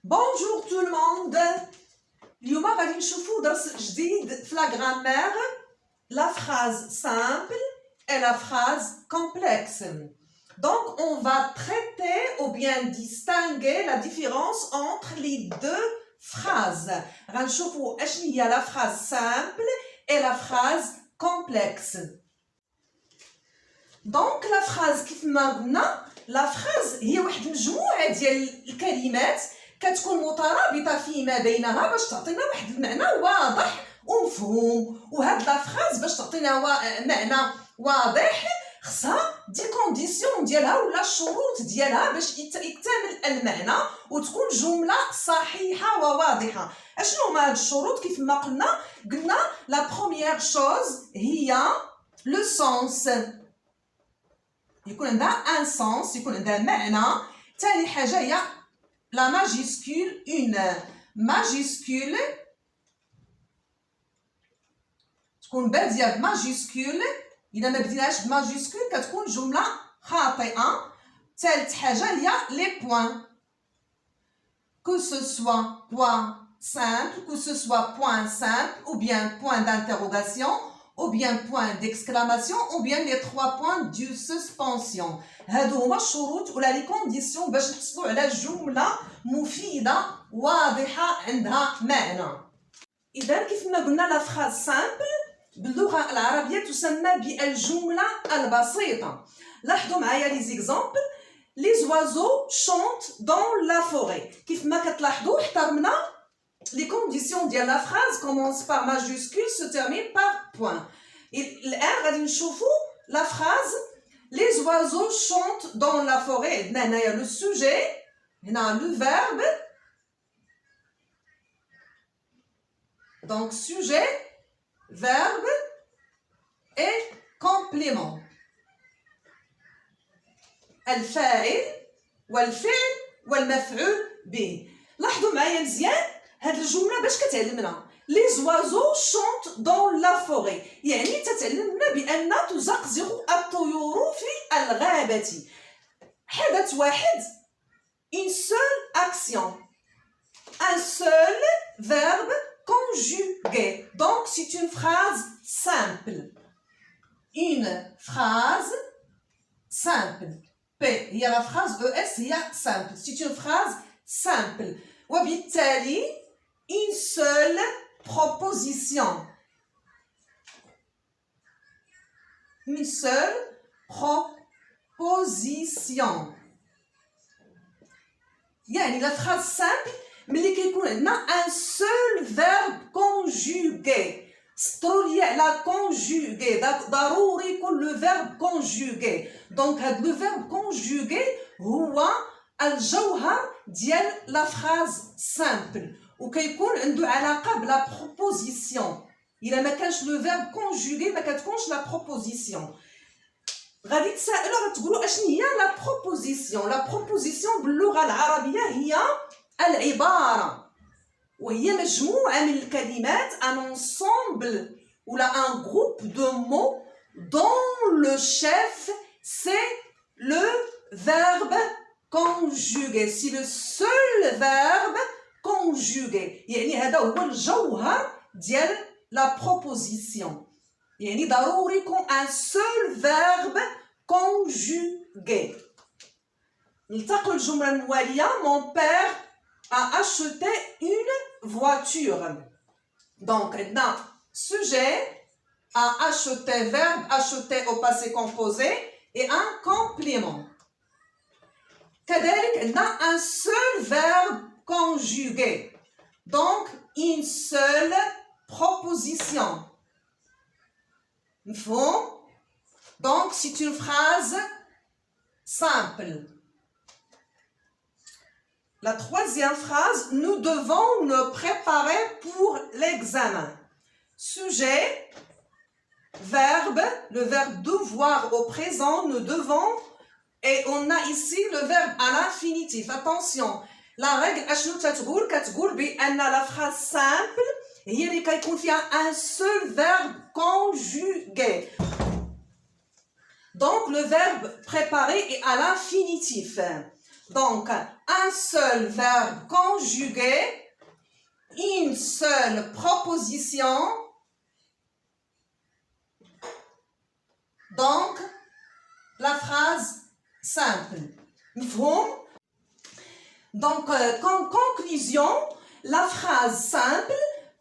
Bonjour tout le monde. اليوم غادي نشوفوا درس جديد في la grammaire, la phrase simple et la phrase complexe. Donc on va traiter ou bien distinguer la différence entre les deux phrases. غنشوفوا اشنو هي la phrase simple et la phrase complexe. Donc la phrase كيف ما قلنا la phrase هي واحد المجموعه ديال الكلمات كتكون مترابطه فيما بينها باش تعطينا واحد المعنى واضح ومفهوم. وهاد لا فراز باش تعطينا معنى واضح خصها دي كونديسيون ديالها ولا الشروط ديالها باش يكتمل المعنى وتكون جمله صحيحه وواضحه. اشنو هما هاد الشروط؟ كيف ما قلنا لا بروميير شوز هي لو سونس، يكون عندها ان سونس، يكون عندها معنى. ثاني حاجه هي la majuscule, une majuscule تكون باديه بماجيسكول، اذا ما بديناش بماجيسكول كتكون جمله خاطئه. ثالث حاجه هي لي بوين، que ce soit point simple, que ce soit point simple ou bien point d'interrogation ou bien point d'exclamation ou bien les trois points de suspension. هادو هما الشروط ولا لي كونديسيون باش نحصلوا على جمله مفيده واضحه عندها معنى. اذا كيف ما قلنا لا فراز سامبل باللغه العربيه تسمى بالجمله البسيطه. لاحظوا معايا لي زيكزامبل. les oiseaux chantent dans la forêt. كيف ما كتلاحظوا احترمنا les conditions de la phrase commencent par majuscule, se terminent par point. الآن غادي نشوفوا la phrase les oiseaux chantent dans la forêt. هنا هي le sujet، هنا le verbe. Donc sujet, verbe et complément. الفاعل والفعل والمفعول به. لاحظوا معايا مزيان هاد الجمله باش كتعلمنا les oiseaux chantent dans la forêt، يعني تتعلمنا بان تزقزق الطيور في الغابه. حدث واحد، une seule action، un seul verbe conjugué. Donc c'est une phrase simple. Une phrase simple. P هي la phrase ES هي simple. C'est une phrase simple. وبالتالي une seule proposition. Une seule proposition. يعني la phrase simple ملي كيكون عندنا un seul verbe conjugué. سطروا لي على conjugué، ضروري يكون لو verbe conjugué. دونك هاد لو verbe conjugué هو الجوهر ديال لا فراز سامبل وكيكون عنده علاقه بلا بروبوزيسيون. الا ما كانش لو فيرب كونجوغي ما كتكونش لا بروبوزيسيون. غادي تسائلوا غتقولوا اشنو هي لا بروبوزيسيون؟ لا بروبوزيسيون باللغه العربيه هي العباره، وهي مجموعه من الكلمات ان انسامبل ولا ان جروب دو مو دون لو شيف سي لو فيرب conjugué. C'est le seul verbe conjugué. يعني هذا هو الجوهر ديال la proposition. يعني ضروري يكون un seul verbe conjugué. نلتقوا الجملة الموالية. Mon père a acheté une voiture. Donc عندنا sujet a acheté, verbe acheter au passé composé et un complément. كذلك عندنا un seul verbe conjugué. Donc une seule proposition. مفهوم؟ Donc c'est une phrase simple. La troisième phrase, nous devons nous préparer pour l'examen. Sujet, verbe, le verbe devoir au présent, nous devons. Et on a ici le verbe à l'infinitif. Attention, la règle اشنو تتقول؟ كتقول بان la phrase simple هي اللي كيكون فيها un seul verbe conjugué. Donc le verbe préparer est à l'infinitif. Donc, un seul verbe conjugué, une seule proposition. Donc, la phrase simple. Donc, comme conclusion, la phrase simple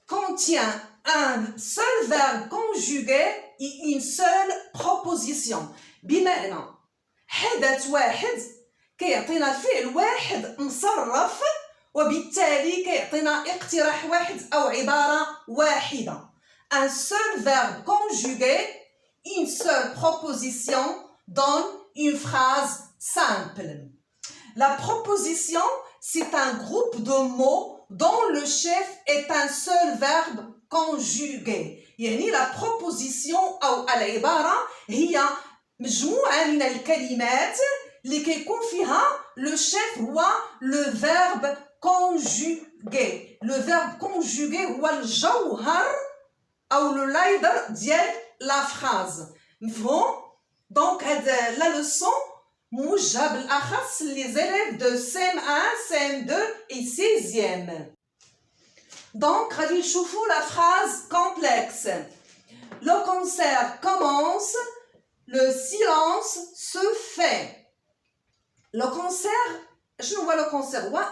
contient un seul verbe conjugué et une seule proposition. بمعنى حدث واحد كيعطينا فعل واحد مصرف وبالتالي كيعطينا اقتراح واحد أو عبارة واحدة. Un seul verbe conjugué, une seule proposition donne une phrase simple. La proposition, c'est un groupe de mots dont le chef est un seul verbe conjugué. يعني la proposition أو العبارة هي مجموعة من الكلمات اللي كيكون فيها le chef هو le verbe conjugué. Le verbe conjugué هو الجوهر أو اللايدر ديال la phrase. مفهوم؟ Donc la leçon موجهة بالأخص les élèves de CM1, CM2 et 6e. Donc غادي نشوفوا la phrase complexe. Le concert commence, le silence se fait. Le concert شنو هو لو كونسير؟ هو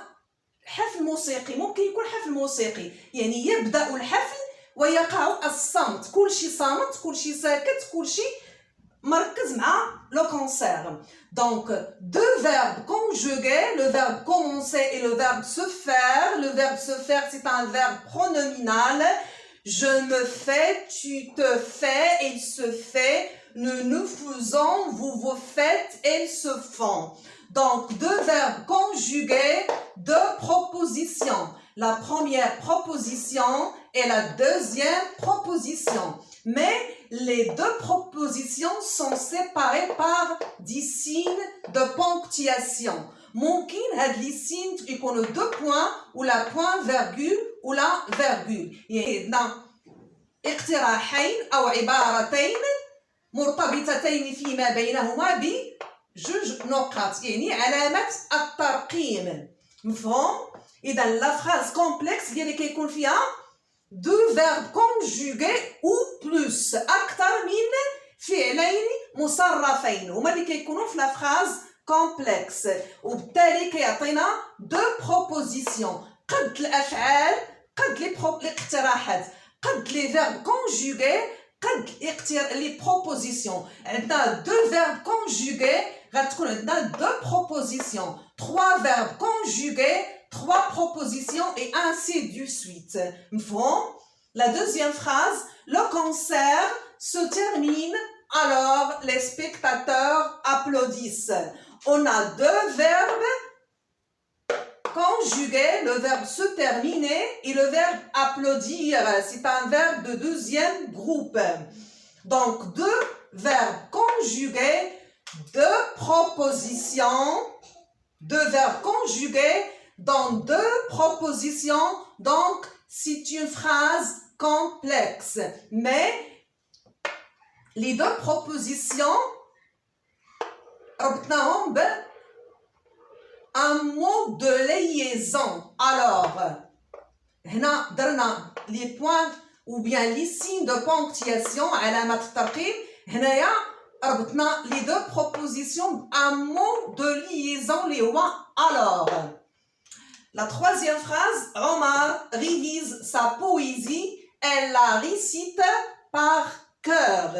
حفل موسيقي. ممكن يكون حفل موسيقي يعني يبدأ الحفل ويقع الصمت، كل شيء صامت، كل شيء ساكت، كل شيء مركز مع le concert. Donc deux verbes conjugués, le verbe commencer et le verbe se faire. Le verbe se faire, c'est un verbe pronominal. Je me fais, tu te fais, il se fait, nous nous faisons, vous vous faites, elles se font. Donc deux verbes conjugués, deux propositions. La première proposition et la deuxième proposition. Mais les deux propositions sont séparées par des signes de ponctuation. ممكن هاد لي سين يكونوا دو بوان ولا بوان فيرغول ولا فيرغول. يعني عندنا اقتراحين أو عبارتين مرتبطتين فيما بينهما بجوج نقاط، يعني علامة الترقيم. مفهوم؟ إذا لا phrase complexe هي اللي كيكون فيها deux verbes conjugués ou plus أكثر من فعلين مصرفين هما اللي كيكونوا في la phrase complexe. وبالتالي كيعطينا deux propositions. قد الأفعال، قد الاقتراحات، قد les verbes conjugués، قد les propositions. عندنا deux verbes conjugués غتكون عندنا deux propositions. Trois verbes conjugués, trois propositions et ainsi de suite. مفهوم؟ La deuxième phrase, le concert se termine alors les spectateurs applaudissent. On a deux verbes conjugués, le verbe se terminer et le verbe applaudir. C'est un verbe de deuxième groupe. Donc deux verbes conjugués, deux propositions, deux verbes conjugués dans deux propositions. Donc c'est une phrase complexe. Mais les deux propositions ربطناهم un mot de liaison. Alors هنا درنا les points ou bien les signes de ponctuation علامة الترقيم. هنايا ربطنا les deux propositions un mot de liaison اللي هو alors. La troisième phrase, Omar révise sa poésie, elle la récite par cœur.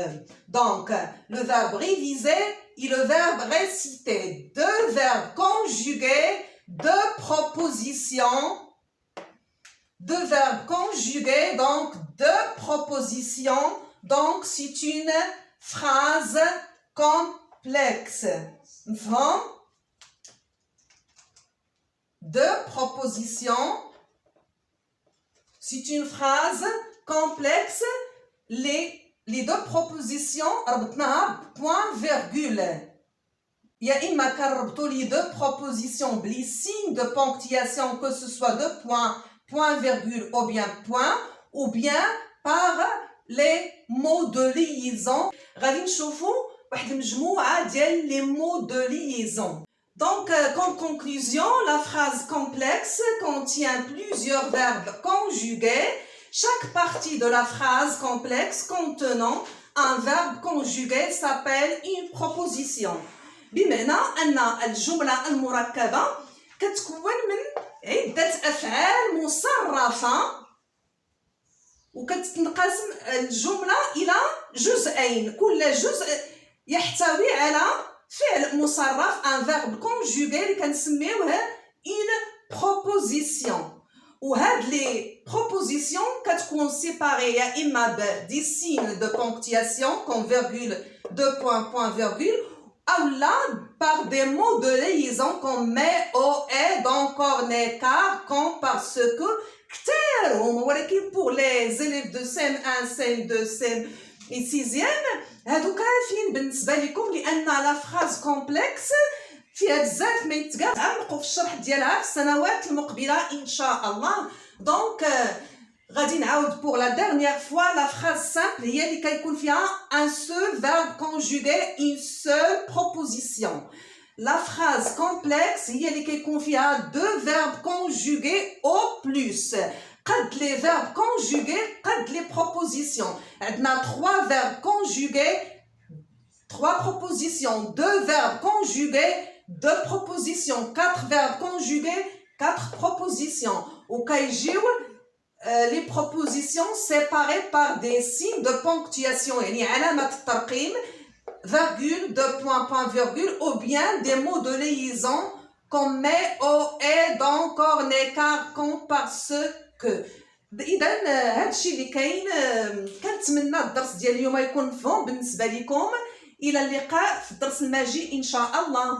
Donc, le verbe réviser et le verbe réciter. Deux verbes conjugués, deux propositions. Deux verbes conjugués, donc deux propositions. Donc, c'est une phrase complexe. Deux propositions. C'est une phrase complexe. Les deux propositions ربطناها point virgule. يا إما كنربطوا les deux propositions بلي signes de ponctuation que ce soit deux points, point virgule ou bien par les mots de liaison. غادي نشوفوا واحد المجموعة ديال les mots de liaison. Donc, comme conclusion, la phrase complexe contient plusieurs verbes conjugués. Chaque partie de la phrase complexe contenant un verbe conjugué s'appelle une proposition. بمعنى أن الجملة المركبة كتكون من عدة أفعال مصرفة وكتنقسم الجملة إلى جزئين. كل جزء يحتوي على فعل مصرف ان فيرب كونجوغي اللي كنسميوه une proposition. وهاد لي بروبوزيسيون كتكون سيباري يا اما بدي سين دو بونكتياسيون كوم فيرغول دو بوين بوين فيرغول او لا par des mots de liaison comme mais او et d'encore n'est car quand parce que كتير هما ولكن pour les élèves de CM1 CM2 CM et 6e هادو كافيين بالنسبه لكم لان لا فراز كومبلكس فيها بزاف ما يتقال. تعمقوا في الشرح ديالها في السنوات المقبله ان شاء الله. دونك غادي نعاود بور لا ديرنيير فوا لا فراز سامبل هي اللي كيكون فيها ان سول فيرب كونجوغي اون سول بروبوزيسيون. لا فراز كومبلكس هي اللي كيكون فيها دو فيرب كونجوغي او بلوس. قد les verbes conjugués قد les propositions. عندنا 3 verbes conjugués 3 propositions, 2 verbes conjugués 2 propositions, 4 verbes conjugués 4 propositions. وكيجيو les propositions séparées par des signes de ponctuation يعني علامة الترقيم virgule, 2 points, point virgule ou bien des mots de liaison comme mais, au, et, d'encore, n'est car, quand, parce اذا هادشي اللي كاين. كنتمنى الدرس ديال اليوم يكون مفهوم بالنسبه لكم. الى اللقاء في الدرس الماجي ان شاء الله.